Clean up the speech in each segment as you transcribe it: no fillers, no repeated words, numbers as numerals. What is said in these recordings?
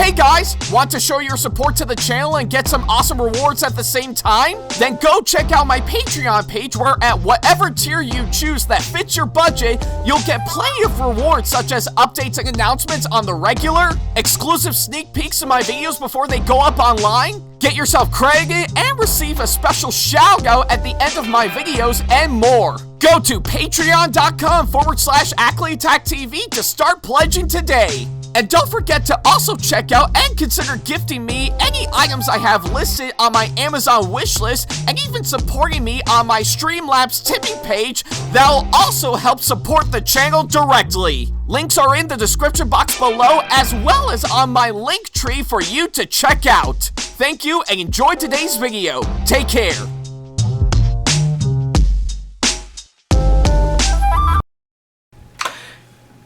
Hey guys, want to show your support to the channel and get some awesome rewards at the same time? Then go check out my Patreon page where at whatever tier you choose that fits your budget, you'll get plenty of rewards such as updates and announcements on the regular, exclusive sneak peeks of my videos before they go up online, get yourself credited, and receive a special shout out at the end of my videos and more. Go to patreon.com/AckleyAttack44227TV to start pledging today. And don't forget to also check out and consider gifting me any items I have listed on my Amazon wishlist and even supporting me on my Streamlabs tipping page that'll also help support the channel directly. Links are in the description box below as well as on my link tree for you to check out. Thank you and enjoy today's video. Take care.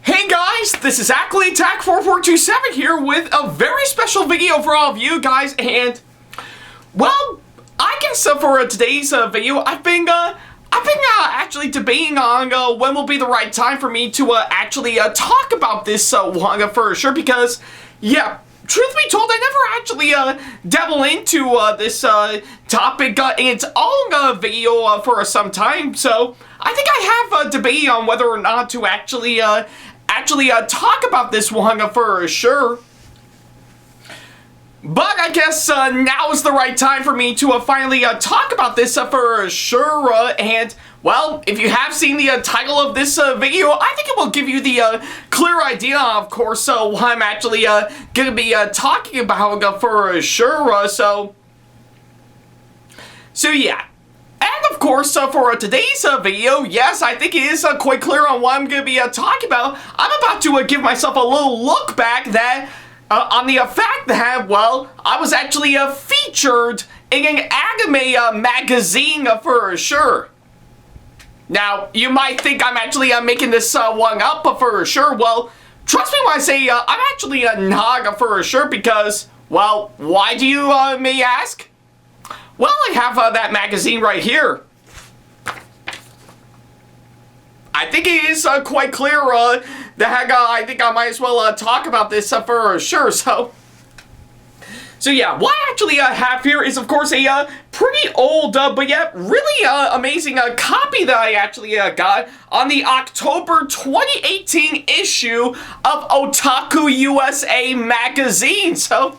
Hey guys, this is AckleyAttack4427 here with a very special video for all of you guys, and well, I guess for today's video, I've been actually debating on when will be the right time for me to actually talk about this one for sure, because yeah, truth be told, I never actually dabble into this topic in its own video for some time, so I think I have debated on whether or not to actually talk about this one for sure. But I guess now is the right time for me to finally talk about this for sure. And, well, if you have seen the title of this video, I think it will give you the clear idea, of course, what I'm actually going to be talking about for sure. So yeah. And of course, for today's video, yes, I think it is quite clear on what I'm going to be talking about. I'm about to give myself a little look back that on the fact that, well, I was actually featured in an anime magazine for sure. Now, you might think I'm actually making this one up for sure. Well, trust me when I say I'm actually not for sure because, well, why do you may ask? Well, I have that magazine right here. I think it is quite clear that I think I might as well talk about this for sure. So yeah, what I actually have here is, of course, a pretty old, but yet really amazing copy that I actually got on the October 2018 issue of Otaku USA magazine. So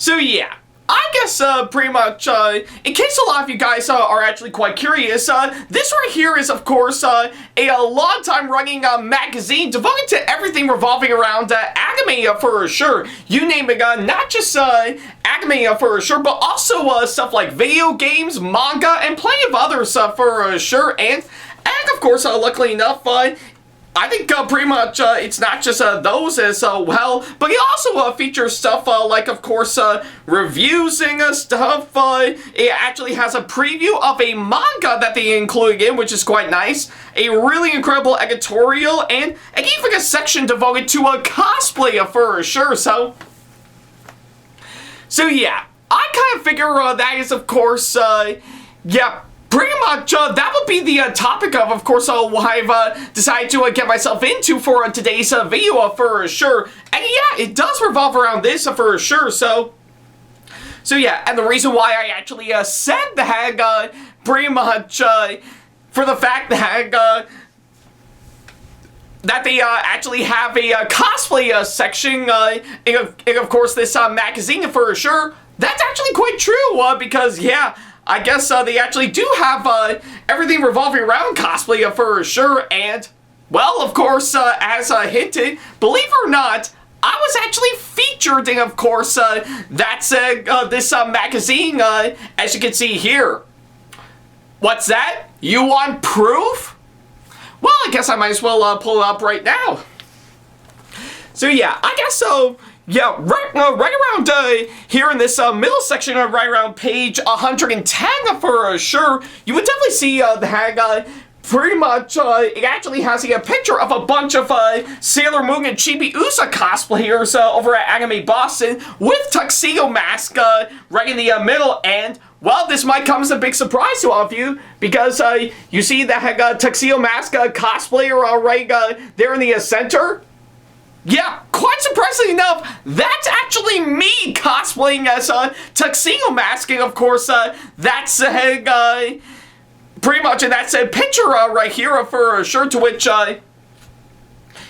yeah. I guess pretty much, in case a lot of you guys are actually quite curious, this right here is, of course, a long-time running magazine devoted to everything revolving around anime for sure. You name it, not just anime for sure, but also stuff like video games, manga, and plenty of other stuff for sure. And of course, luckily enough, I think pretty much it's not just those as well, but it also features stuff like, of course, reviews and stuff. It actually has a preview of a manga that they included in, which is quite nice. A really incredible editorial, and even a section devoted to a cosplay for sure. So yeah, I kind of figure that is, of course, yeah. Pretty much, that would be the topic of course, what I've decided to get myself into for today's video for sure. And yeah, it does revolve around this for sure. So yeah, and the reason why I actually said that, pretty much, for the fact that, that they actually have a cosplay section in, of course, this magazine for sure, that's actually quite true, because, yeah, I guess they actually do have everything revolving around cosplay for sure, and, well, of course, as hinted, believe it or not, I was actually featured in, of course, that's this magazine, as you can see here. What's that? You want proof? Well, I guess I might as well pull it up right now. So yeah, I guess so. Yeah, right around here in this middle section, right around page 110 for sure, you would definitely see the pretty much, it actually has a picture of a bunch of Sailor Moon and Chibi Usa cosplayers over at Anime Boston with Tuxedo mask right in the middle, and, well, this might come as a big surprise to all of you, because you see that Tuxedo mask cosplayer right there in the center. yeah, quite surprisingly enough, that's actually me cosplaying as a Tuxedo Mask, and of course, that's pretty much, and that's a picture right here for sure, to which, yeah,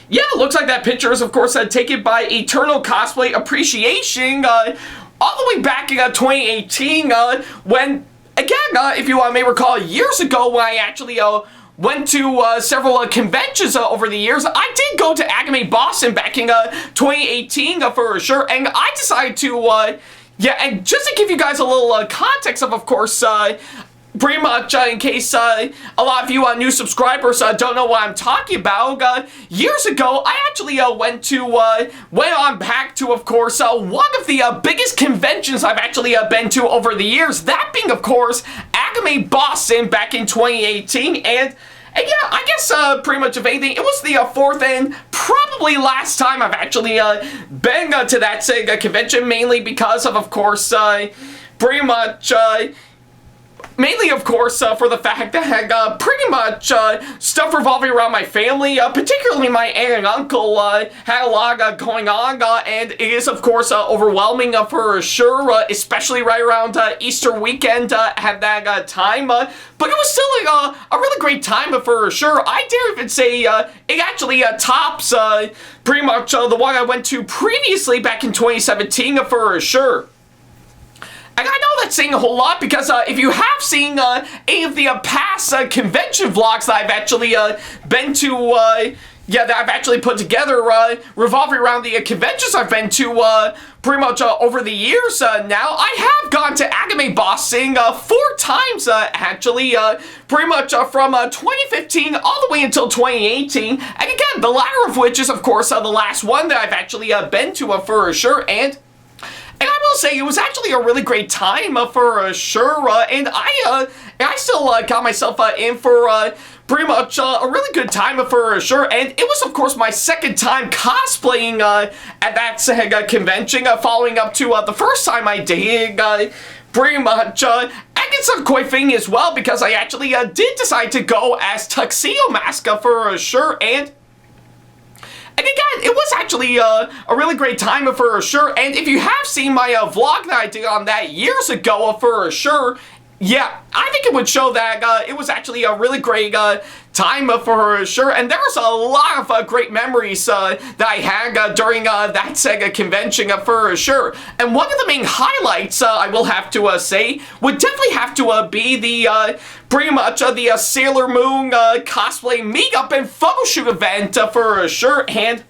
it looks like that picture is, of course, taken by Eternal Cosplay Appreciation, all the way back in 2018, when, again, if you may recall, years ago, when I actually, went to several conventions over the years. I did go to Anime Boston back in 2018 for sure, and I decided to, yeah, and just to give you guys a little context of course, pretty much in case a lot of you new subscribers don't know what I'm talking about, years ago I actually went on back to, of course, one of the biggest conventions I've actually been to over the years, that being, of course, Anime Boston back in 2018, and yeah, I guess pretty much, if anything, it was the fourth and probably last time I've actually been to that convention, mainly because of course, pretty much, mainly, of course, for the fact that pretty much stuff revolving around my family, particularly my aunt and uncle, had a lot going on, and it is, of course, overwhelming for sure, especially right around Easter weekend at that time, but it was still a really great time for sure. I dare even say it actually tops pretty much the one I went to previously back in 2017 for sure. And I know that's saying a whole lot because if you have seen any of the past convention vlogs that I've actually been to, yeah, that I've actually put together revolving around the conventions I've been to pretty much over the years now, I have gone to Anime Boston 4 times actually, pretty much from 2015 all the way until 2018. And again, the latter of which is, of course, the last one that I've actually been to for sure. And I will say, it was actually a really great time for sure, and I still got myself in for pretty much a really good time for sure, and it was, of course, my second time cosplaying at that convention, following up to the first time I did, pretty much, and it's a quite thing as well, because I actually did decide to go as Tuxedo Mask for sure, and again, it was actually a really great time for sure, and if you have seen my vlog that I did on that years ago for sure, yeah, I think it would show that it was actually a really great time for sure, and there was a lot of great memories that I had during that Sega convention for sure. And one of the main highlights, I will have to say, would definitely have to be the pretty much the Sailor Moon cosplay meetup and photoshoot event for sure. And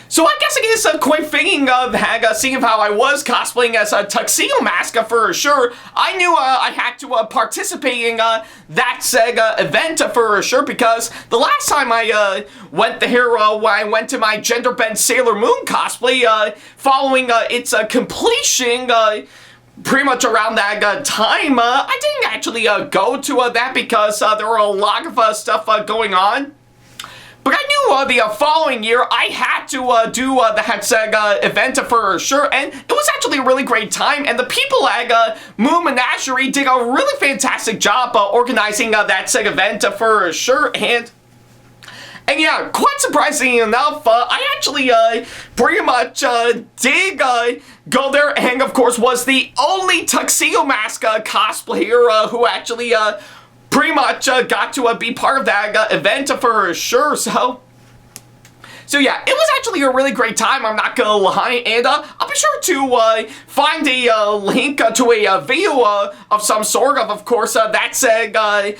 so I guess it is quite fitting that, seeing how I was cosplaying as a Tuxedo Mask for sure, I knew I had to participate in that Sega event for sure, because the last time I went there, when I went to my gender-bent Sailor Moon cosplay, following its completion, pretty much around that time, I didn't actually go to that because there were a lot of stuff going on. But I knew the following year I had to do the Sega event for sure, and it was actually a really great time, and the people at Moon Menagerie did a really fantastic job organizing that Sega event for sure, and yeah, quite surprisingly enough, I actually pretty much did go there, and of course was the only Tuxedo Mask cosplayer who actually pretty much got to be part of that event for sure, so yeah, it was actually a really great time, I'm not gonna lie, and I'll be sure to find a link to a video of some sort of course, that's a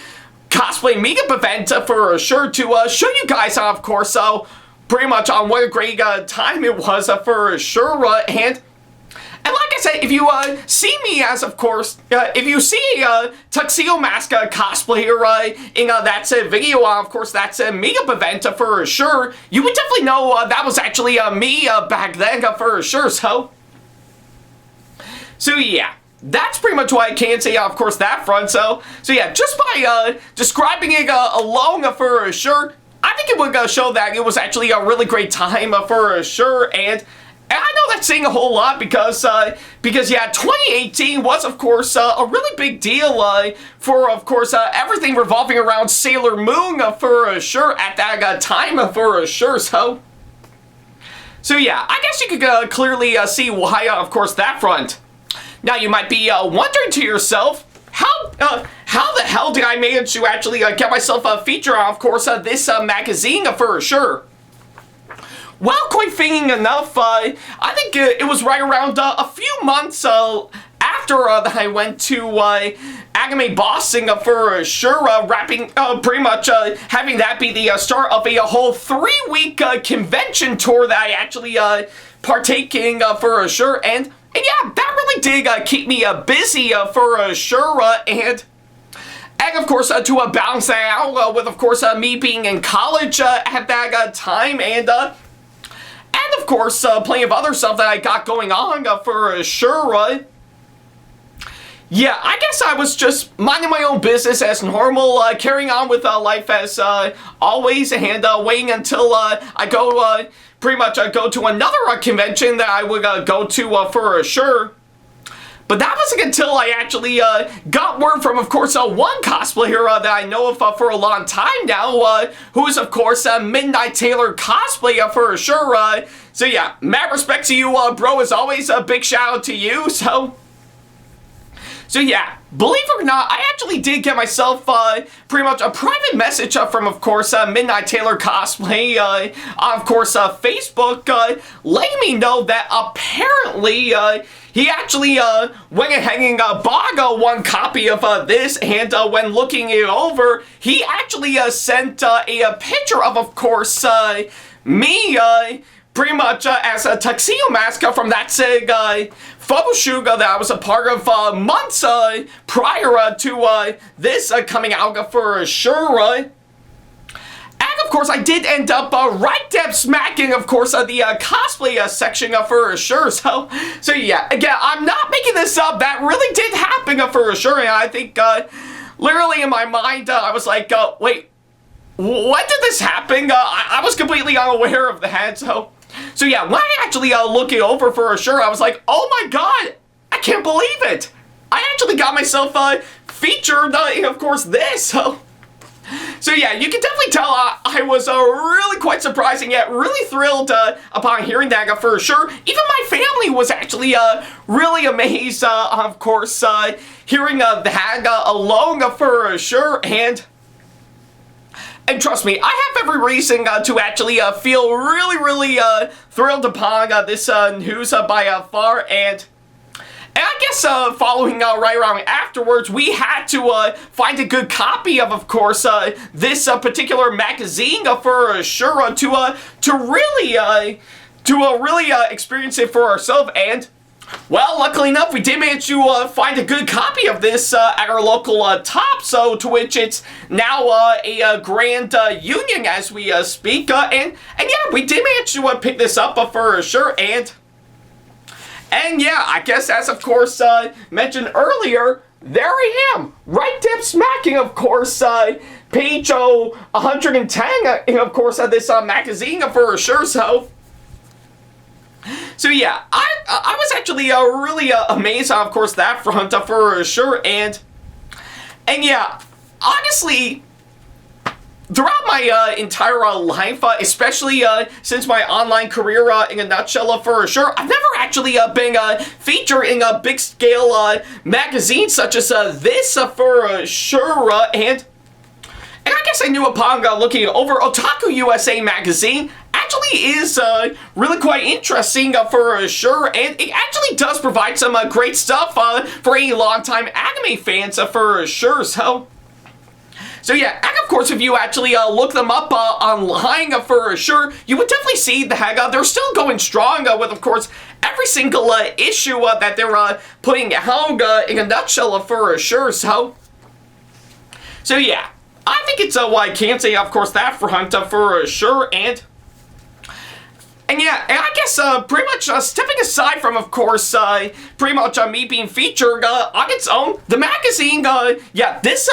cosplay meetup event for sure, to show you guys, of course, pretty much on what a great time it was for sure, and like I said, if you see me as, of course, if you see a Tuxedo Mask cosplayer in that video, of course, that's a meetup event for sure, you would definitely know that was actually me back then for sure, so yeah. That's pretty much what I can say, of course, that front, so yeah, just by describing it alone for sure, I think it would show that it was actually a really great time for sure, and I know that's saying a whole lot because yeah, 2018 was, of course, a really big deal for, of course, everything revolving around Sailor Moon for sure at that time for sure, so So yeah, I guess you could clearly see why, of course, that front. Now you might be wondering to yourself, how the hell did I manage to actually get myself a feature on, of course, this magazine for sure? Well, quite fitting enough, I think it was right around a few months after that I went to Anime Boston for sure, wrapping, pretty much having that be the start of a whole 3-week convention tour that I actually partaking for sure, and yeah, that really did keep me busy for sure, and of course, to balance that out with, of course, me being in college at that time, and of course, plenty of other stuff that I got going on for sure. Yeah, I guess I was just minding my own business as normal, carrying on with life as always, and waiting until I go, pretty much go to another convention that I would go to for sure. But that wasn't until I actually got word from, of course, one cosplayer that I know of for a long time now, who is, of course, Midnight Taylor Cosplay for sure. So yeah, mad respect to you, bro, as always. A big shout out to you. So yeah, believe it or not, I actually did get myself pretty much a private message from, of course, Midnight Taylor Cosplay on, of course, Facebook, letting me know that apparently he actually went ahead and bought one copy of this, and when looking it over, he actually sent a picture of course, me pretty much as a tuxedo mask from that said Photoshoot that I was a part of months prior to this coming out for sure. And of course, I did end up right dab smacking, of course, the cosplay section for sure. So yeah, again, I'm not making this up. That really did happen for sure. And I think literally in my mind, I was like, wait, when did this happen? I was completely unaware of that. So yeah, when I actually look it over for sure, I was like, oh my god, I can't believe it. I actually got myself featured in, of course, this. So yeah, you can definitely tell I was really quite surprised and yet really thrilled upon hearing that for sure. Even my family was actually really amazed, of course, hearing that alone for sure. And trust me, I have every reason to actually feel really thrilled upon this news by far. And I guess following right around afterwards, we had to find a good copy of course, this particular magazine for sure to really experience it for ourselves. And well, luckily enough, we did manage to find a good copy of this at our local top, so to which it's now a grand union as we speak, and yeah, we did manage to pick this up for sure, and yeah, I guess as of course mentioned earlier, there I am, right dip smacking, of course, page 110, of course, this magazine for sure. So yeah, I was actually really amazed on, of course, that front for sure, and yeah, honestly, throughout my entire life, especially since my online career in a nutshell for sure, I've never actually been featured in a big scale magazine such as this for sure, and I guess I knew upon looking over Otaku USA magazine actually is really quite interesting for sure, and it actually does provide some great stuff for any longtime anime fans for sure. So yeah, and of course, if you actually look them up online for sure, you would definitely see that they're still going strong with, of course, every single issue that they're putting out in a nutshell for sure. So yeah, I think it's what I can say, of course, that front for sure, and yeah, and I guess pretty much stepping aside from, of course, pretty much me being featured on its own, the magazine, yeah, this,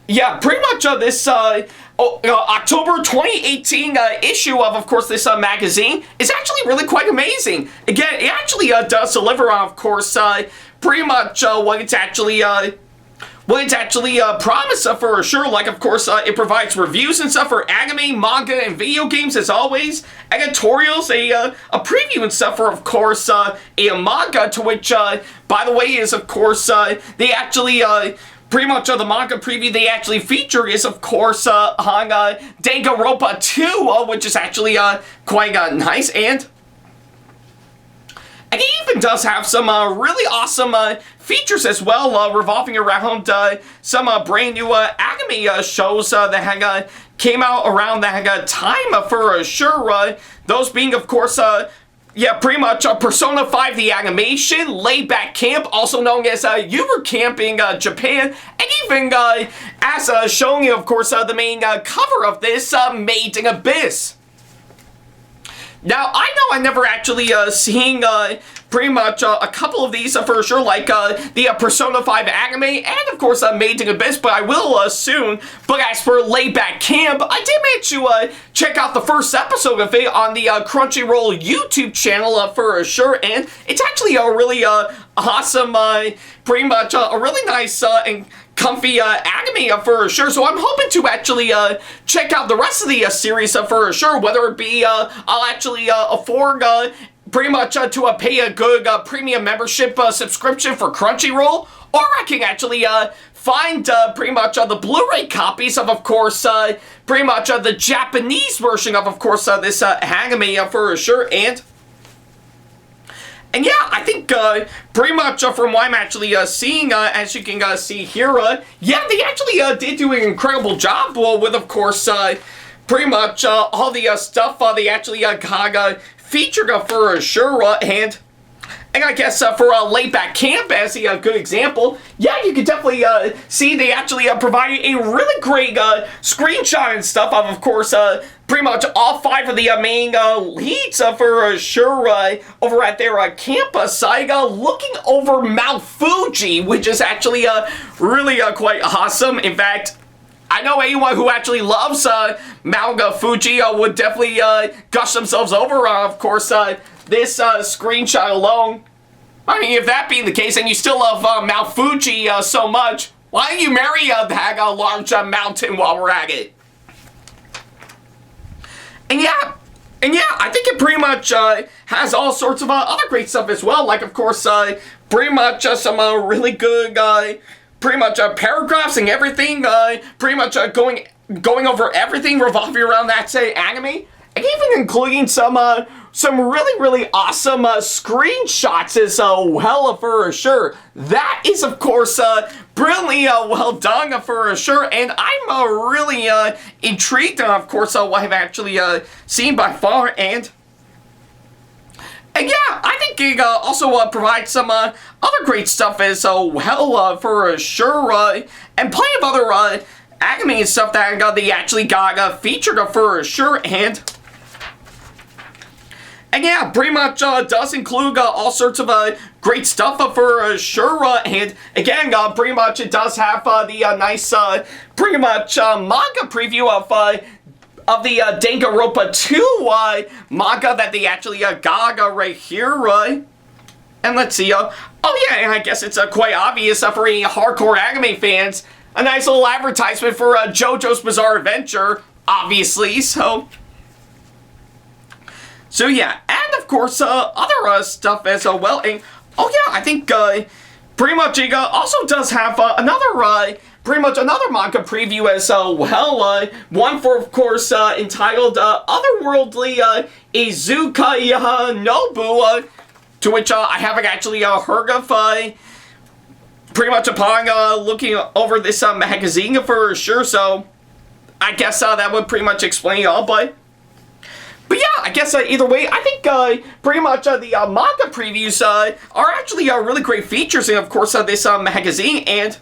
yeah, pretty much this October 2018 issue of course, this magazine is actually really quite amazing. Again, it actually does deliver on, of course, pretty much what it's actually what it's actually promised for sure. Like, of course, it provides reviews and stuff for anime, manga, and video games as always, editorials, a preview and stuff for, of course, a manga, to which, by the way, is, of course, they actually, pretty much the manga preview they actually feature is, of course, on Danganronpa 2, which is actually quite nice, and it even does have some really awesome features as well, revolving around some brand new anime shows that came out around that time for sure. Those being, of course, yeah, pretty much Persona 5 the animation, Lookback Camp, also known as Yuru Camp in Japan, and even as showing you, of course, the main cover of this, Made in Abyss. Now, I know I never actually seen pretty much a couple of these for sure, like the Persona 5 anime and, of course, Made in Abyss, but I will soon. But as for Lookback Camp, I did manage to check out the first episode of it on the Crunchyroll YouTube channel for sure, and it's actually a really awesome, pretty much a really nice and comfy anime for sure, so I'm hoping to actually check out the rest of the series for sure, whether it be I'll actually afford pretty much to pay a good premium membership subscription for Crunchyroll, or I can actually find pretty much the Blu-ray copies of course, pretty much the Japanese version of course, this anime for sure, and yeah, I think pretty much from what I'm actually seeing, as you can see here, yeah, they actually did do an incredible job with, of course, pretty much all the stuff they actually got featured for sure, and I guess for Lookback Camp as a good example, yeah, you can definitely see they actually provided a really great screenshot and stuff of course, pretty much all 5 of the main leads for sure over at their campus site, looking over Mount Fuji, which is actually really quite awesome. In fact, I know anyone who actually loves Mount Fuji would definitely gush themselves over, of course, this screenshot alone. I mean, if that being the case, and you still love Mount Fuji so much, why don't you marry that large mountain while we're at it? And yeah, I think it pretty much has all sorts of other great stuff as well, like, of course, pretty much some really good, pretty much paragraphs and everything, pretty much going over everything revolving around that, say, anime, and even including some really awesome screenshots as well for sure. That is, of course, brilliantly well done for sure, and I'm really intrigued, of course, what I've actually seen by far, and yeah, I think it also provides some other great stuff as well for sure, and plenty of other anime and stuff that they actually got featured for sure, and yeah, pretty much does include all sorts of great stuff for sure, and again, pretty much it does have the nice, pretty much manga preview of the Danganronpa 2 manga that they actually got right here, and let's see, oh yeah, and I guess it's quite obvious for any hardcore anime fans, a nice little advertisement for JoJo's Bizarre Adventure, obviously, so yeah, and of course, other stuff as well, and oh yeah, I think pretty much it also does have another, pretty much another manga preview as well, one for, of course, entitled Otherworldly Izuka Nobu, to which I haven't actually heard of, pretty much upon looking over this magazine for sure, so I guess that would pretty much explain it all, but yeah, I guess either way, I think pretty much the manga previews are actually really great features in, of course, this magazine, and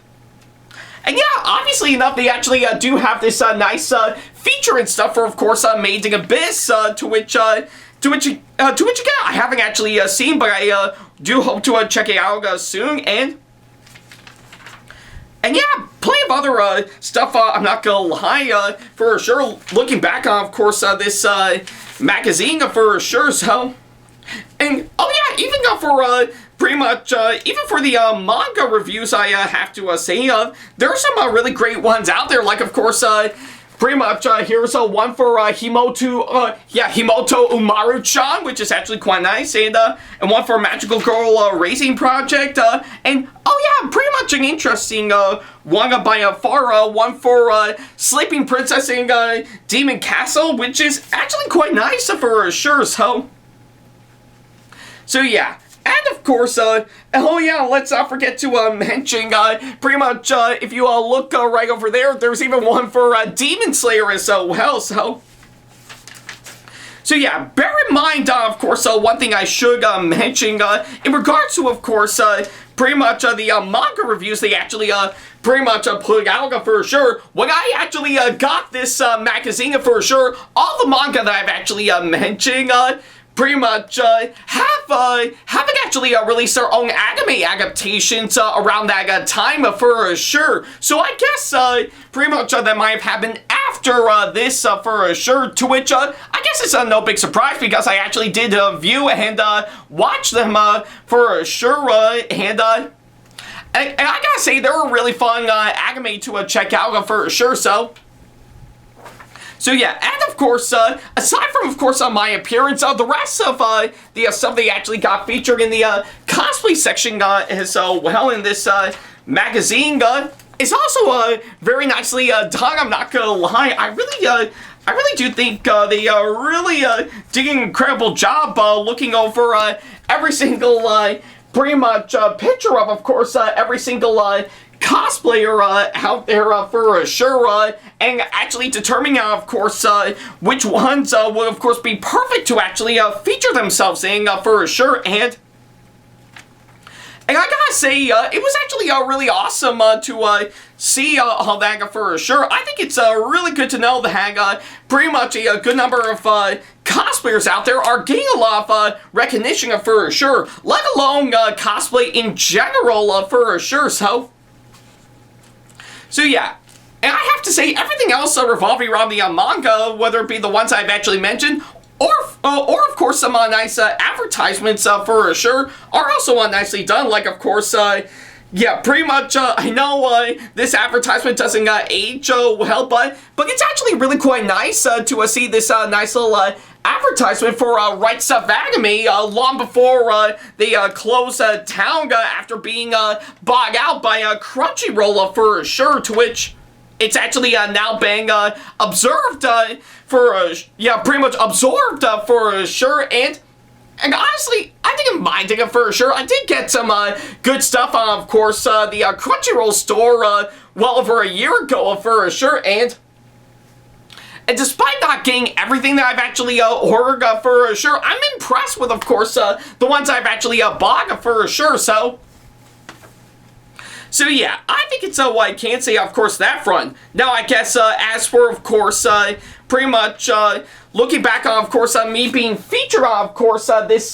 yeah, obviously enough, they actually do have this nice feature and stuff for, of course, Made in Abyss, to which again, I haven't actually seen, but I do hope to check it out soon, and yeah, plenty of other stuff, I'm not gonna lie, for sure, looking back on, of course, this magazine for sure, so, and, oh yeah, even for pretty much, even for the manga reviews, I have to say, there are some really great ones out there, like, of course, pretty much, here's one for Himoto Umaru-chan, which is actually quite nice, and one for Magical Girl Racing Project, and, oh yeah, pretty much an interesting one by Farah, one for Sleeping Princess and Demon Castle, which is actually quite nice for sure, so yeah. And of course, oh yeah, let's not forget to mention, pretty much, if you look right over there, there's even one for Demon Slayer as well, so yeah, bear in mind, of course, one thing I should mention, in regards to, of course, pretty much the manga reviews they actually pretty much put out for sure. When I actually got this magazine for sure, all the manga that I've actually mentioned, pretty much haven't actually released their own anime adaptations around that time for sure. So I guess pretty much that might have happened after this for sure, to which I guess it's no big surprise because I actually did view and watch them for sure, and I gotta say they were really fun anime to check out for sure, So yeah, and of course, aside from, of course, my appearance, the rest of the stuff they actually got featured in the cosplay section as well in this magazine is also very nicely done. I'm not gonna lie, I really do think they really did an incredible job looking over every single pretty much picture of course, every single cosplayer out there for sure, and actually determining, of course, which ones will, of course, be perfect to actually feature themselves in for sure, and I gotta say, it was actually really awesome to see all that for sure. I think it's really good to know that pretty much a good number of cosplayers out there are getting a lot of recognition for sure, let alone cosplay in general for sure, So yeah, and I have to say, everything else revolving around the manga, whether it be the ones I've actually mentioned, or of course some nice advertisements for sure, are also nicely done. Like, of course, yeah, pretty much, I know this advertisement doesn't age well, but it's actually really quite nice to see this nice little advertisement for Right Stuff Anime long before they closed down after being bought out by Crunchyroll for sure, to which it's actually now being observed for, yeah, pretty much absorbed for sure, and honestly, I think I'm minding it for sure. I did get some good stuff on, of course, the Crunchyroll store well over a year ago for sure, and despite not getting everything that I've actually ordered for sure, I'm impressed with, of course, the ones I've actually bought for sure, so yeah, I think it's what I can say, of course, that front. Now, I guess, as for, of course, pretty much, looking back on, of course, me being featured on, of course, this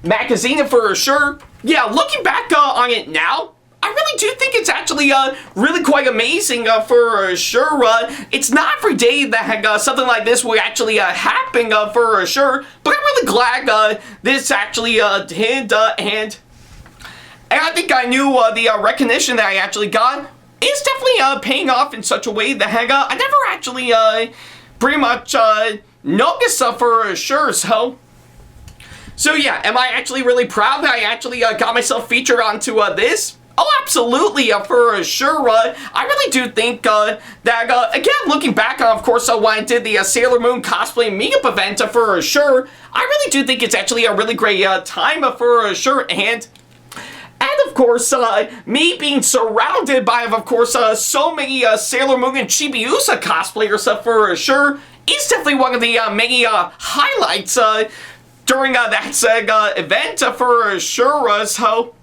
magazine for sure, yeah, looking back on it now, I really do think it's actually really quite amazing for sure. It's not every day that something like this will actually happen for sure, but I'm really glad this actually did, and I think I knew the recognition that I actually got is definitely paying off in such a way that I never actually pretty much noticed for sure, so yeah, am I actually really proud that I actually got myself featured onto this? Oh, absolutely, for sure. I really do think that, again, looking back on, of course, when I did the Sailor Moon cosplay meetup event for sure, I really do think it's actually a really great time for sure, and of course, me being surrounded by, of course, so many Sailor Moon and Chibiusa cosplayers for sure, is definitely one of the many highlights during that event for sure, So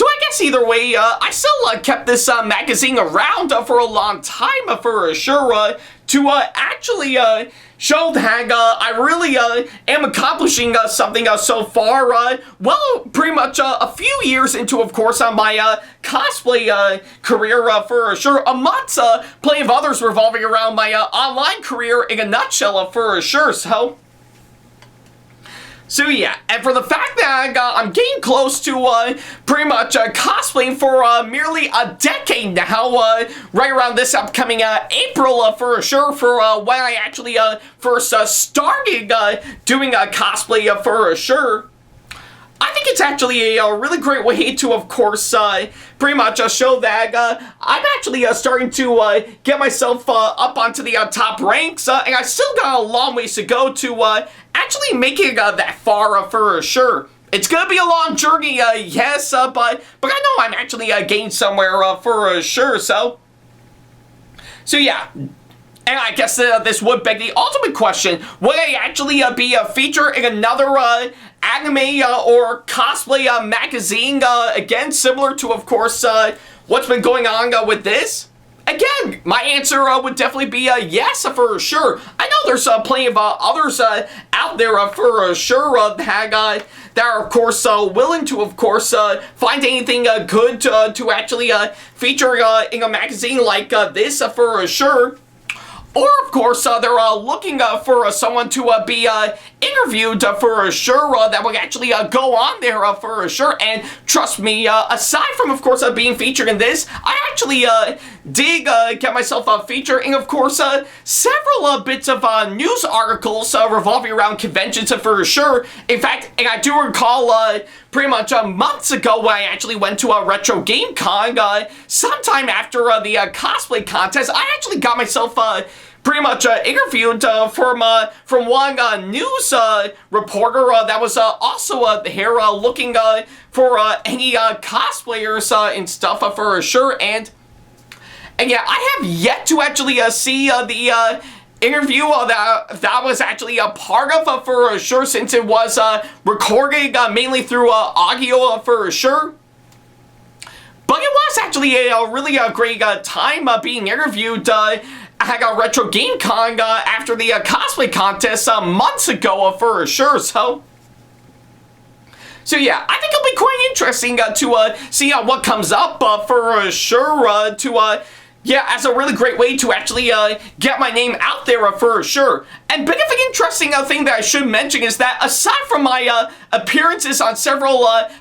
I guess either way, I still kept this magazine around for a long time for sure to actually show that I really am accomplishing something so far. Well, pretty much a few years into, of course, my cosplay career for sure. Amongst plenty of others revolving around my online career in a nutshell for sure. So yeah, and for the fact that I'm getting close to pretty much cosplaying for merely a decade now, right around this upcoming April for sure, for when I actually first started doing cosplay for sure. I think it's actually a really great way to, of course, pretty much show that I'm actually starting to get myself up onto the top ranks, and I still got a long ways to go to actually making that far for sure. It's gonna be a long journey, yes, but I know I'm actually getting somewhere for sure. So yeah. And I guess this would beg the ultimate question: would I actually be featured in another anime or cosplay magazine again, similar to, of course, what's been going on with this? Again, my answer would definitely be yes for sure. I know there's plenty of others out there for sure that are, of course, willing to, of course, find anything good to actually feature in a magazine like this for sure. Or, of course, they're looking for someone to be interviewed for sure that will actually go on there for sure. And trust me, aside from, of course, being featured in this, I actually did get myself featured in, of course, several bits of news articles revolving around conventions for sure. In fact, and I do recall pretty much months ago when I actually went to a Retro Game Con, sometime after the cosplay contest, I actually got myself pretty much interviewed from one news reporter that was also here looking for any cosplayers and stuff for sure. And yeah, I have yet to actually see the interview that was actually a part of for sure, since it was recorded mainly through audio for sure. But it was actually a really great time being interviewed at a Retro Game Con after the cosplay contest months ago for sure. So yeah, I think it'll be quite interesting to see what comes up for sure. Yeah, as a really great way to actually get my name out there for sure. And bit of an interesting thing that I should mention is that aside from my appearances on several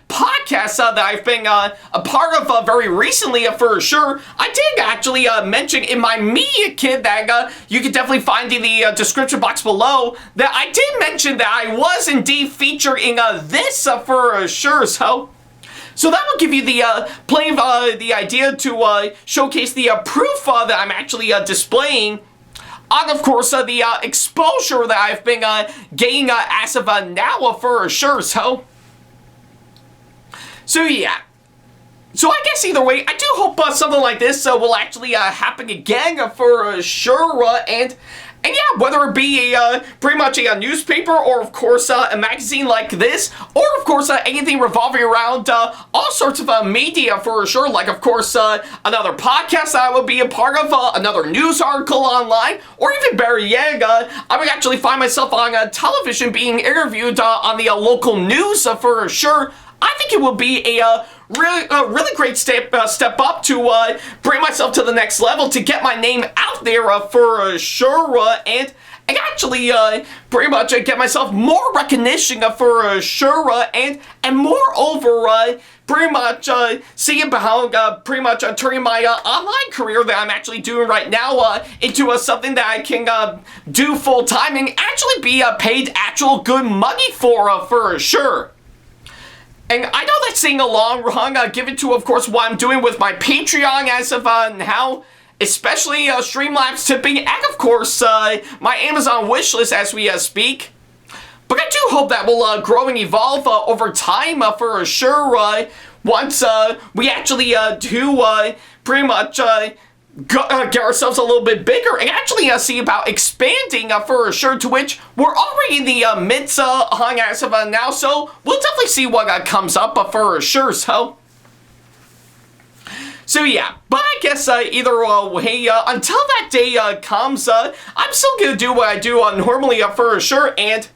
podcasts that I've been a part of very recently for sure, I did actually mention in my media kit that you can definitely find in the description box below, that I did mention that I was indeed featured in this for sure. So that will give you the plenty of the idea to showcase the proof that I'm actually displaying on, of course, the exposure that I've been getting as of now for sure. So yeah. So I guess either way, I do hope something like this will actually happen again for sure. And yeah, whether it be pretty much a newspaper or, of course, a magazine like this, or, of course, anything revolving around all sorts of media for sure, like, of course, another podcast that I would be a part of, another news article online, or even better yet, I would actually find myself on television being interviewed on the local news for sure. I think it will be a really great step up to bring myself to the next level, to get my name out there for sure, and actually pretty much get myself more recognition for sure, and moreover pretty much see about pretty much turning my online career that I'm actually doing right now into something that I can do full time and actually be paid actual good money for sure. And I know that's saying a long run, given to, of course, what I'm doing with my Patreon as of now, especially Streamlabs tipping, and, of course, my Amazon wishlist as we speak. But I do hope that will grow and evolve over time for sure, once we actually do pretty much get ourselves a little bit bigger and actually see about expanding for sure, to which we're already in the midst on as of now, so we'll definitely see what comes up for sure. So yeah, but I guess either way, until that day comes, I'm still gonna do what I do normally for sure, and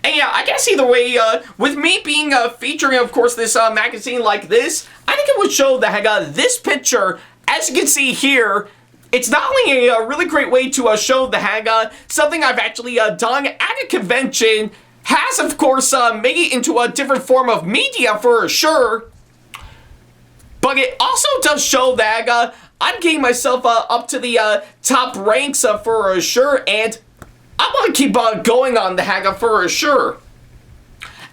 yeah, I guess either way, with me being featuring, of course, this magazine like this, I think it would show that this picture, as you can see here, it's not only a really great way to show the something I've actually done at a convention, has, of course, made it into a different form of media for sure. But it also does show that I'm getting myself up to the top ranks for sure, and I want to keep going on the hack for sure.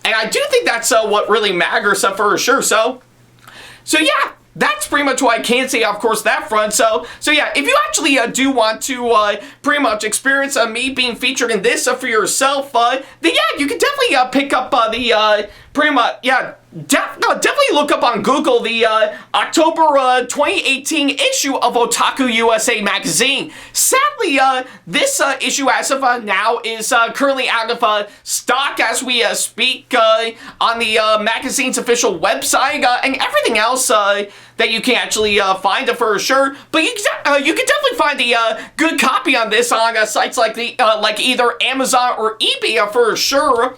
And I do think that's what really matters for sure. So yeah, that's pretty much what I can say, of course, that front. So yeah, if you actually do want to pretty much experience me being featured in this for yourself, then yeah, you can definitely pick up the pretty much, yeah, definitely look up on Google the October 2018 issue of Otaku USA magazine. Sadly, this issue as of now is currently out of stock as we speak on the magazine's official website and everything else that you can actually find for sure. But you can definitely find a good copy on this on sites like like either Amazon or eBay for sure.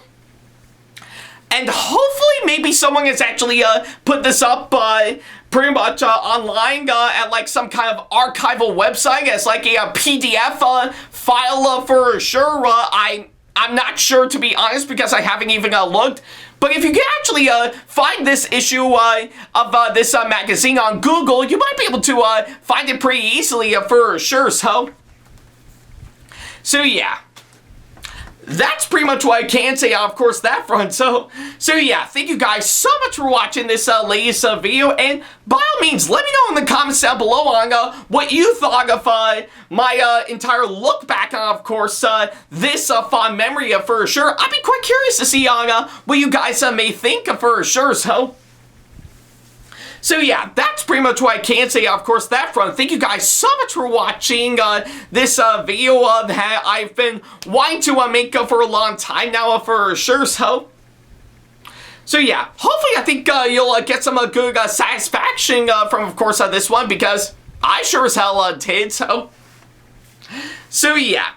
And hopefully maybe someone has actually put this up pretty much online at like some kind of archival website as like a PDF file for sure. I'm not sure, to be honest, because I haven't even looked. But if you can actually find this issue of this magazine on Google, you might be able to find it pretty easily for sure. So yeah. That's pretty much what I can say, of course, that front. So yeah, thank you guys so much for watching this latest video, and by all means, let me know in the comments down below on what you thought of my entire look back on, of course, this fond memory for sure. I'd be quite curious to see on what you guys may think for sure. So yeah, that's pretty much what I can say, of course, that front. Thank you guys so much for watching this video that I've been wanting to make for a long time now for sure. So yeah, hopefully I think you'll get some good satisfaction from, of course, this one, because I sure as hell did. So yeah.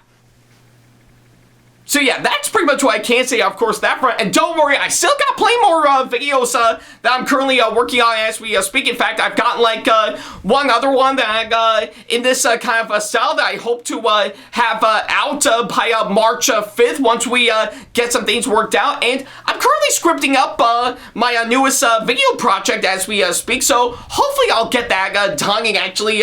So yeah, that's pretty much what I can say, of course, that front. And don't worry, I still got plenty more videos that I'm currently working on as we speak. In fact, I've gotten like one other one that in this kind of style that I hope to have out by March 5th once we get some things worked out. And I'm currently scripting up my newest video project as we speak. So hopefully I'll get that done and actually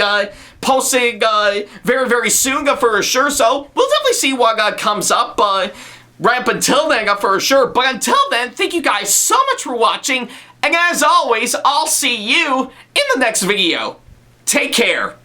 posting very, very soon for sure. So we'll definitely see what comes up right up until then for sure. But until then, thank you guys so much for watching. And as always, I'll see you in the next video. Take care.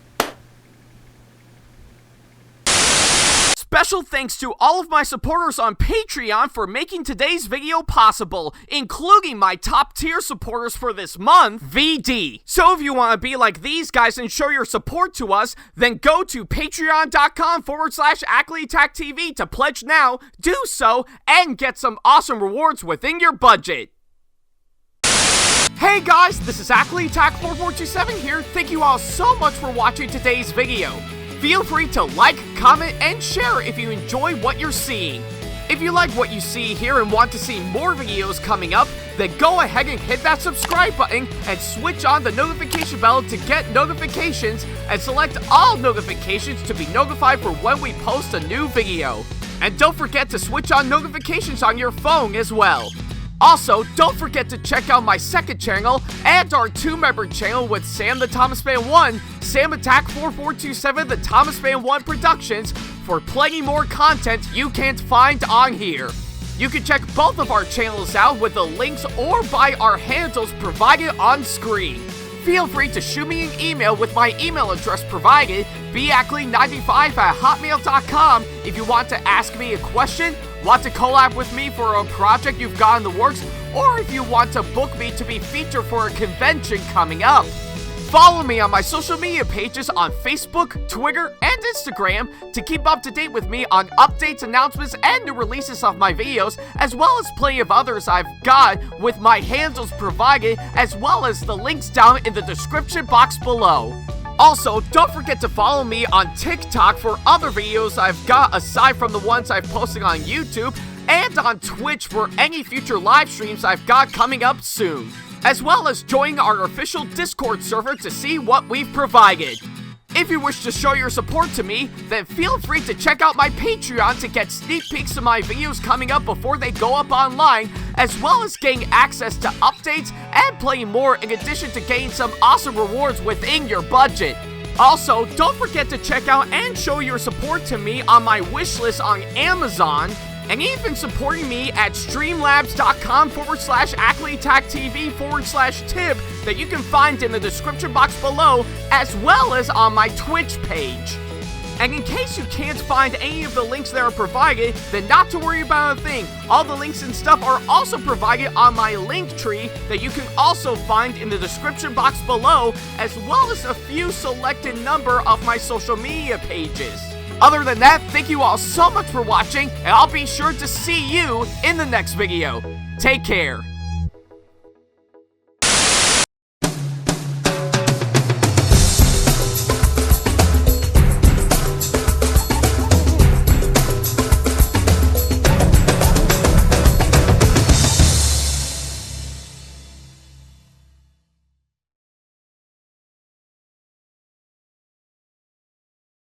Special thanks to all of my supporters on Patreon for making today's video possible, including my top tier supporters for this month, VD. So if you want to be like these guys and show your support to us, then go to patreon.com/AckleyTackTV to pledge now, do so, and get some awesome rewards within your budget. Hey guys, this is AckleyTack4427 here. Thank you all so much for watching today's video. Feel free to like, comment, and share if you enjoy what you're seeing. If you like what you see here and want to see more videos coming up, then go ahead and hit that subscribe button and switch on the notification bell to get notifications, and select all notifications to be notified for when we post a new video. And don't forget to switch on notifications on your phone as well. Also, don't forget to check out my second channel and our 2-member channel with Sam the Thomas Fan 1, SamAttack4427TheThomasFan1 Productions, for plenty more content you can't find on here. You can check both of our channels out with the links or by our handles provided on screen. Feel free to shoot me an email with my email address provided, backley95@hotmail.com, if you want to ask me a question, want to collab with me for a project you've got in the works, or if you want to book me to be featured for a convention coming up. Follow me on my social media pages on Facebook, Twitter, and Instagram to keep up to date with me on updates, announcements, and new releases of my videos, as well as plenty of others I've got with my handles provided, as well as the links down in the description box below. Also, don't forget to follow me on TikTok for other videos I've got aside from the ones I've posted on YouTube, and on Twitch for any future live streams I've got coming up soon, as well as join our official Discord server to see what we've provided. If you wish to show your support to me, then feel free to check out my Patreon to get sneak peeks of my videos coming up before they go up online, as well as getting access to updates and playing more, in addition to getting some awesome rewards within your budget. Also, don't forget to check out and show your support to me on my wishlist on Amazon, and even supporting me at streamlabs.com/AckleyTACTV/tip that you can find in the description box below, as well as on my Twitch page. And in case you can't find any of the links that are provided, then not to worry about a thing. All the links and stuff are also provided on my link tree that you can also find in the description box below, as well as a few selected number of my social media pages. Other than that, thank you all so much for watching, and I'll be sure to see you in the next video. Take care.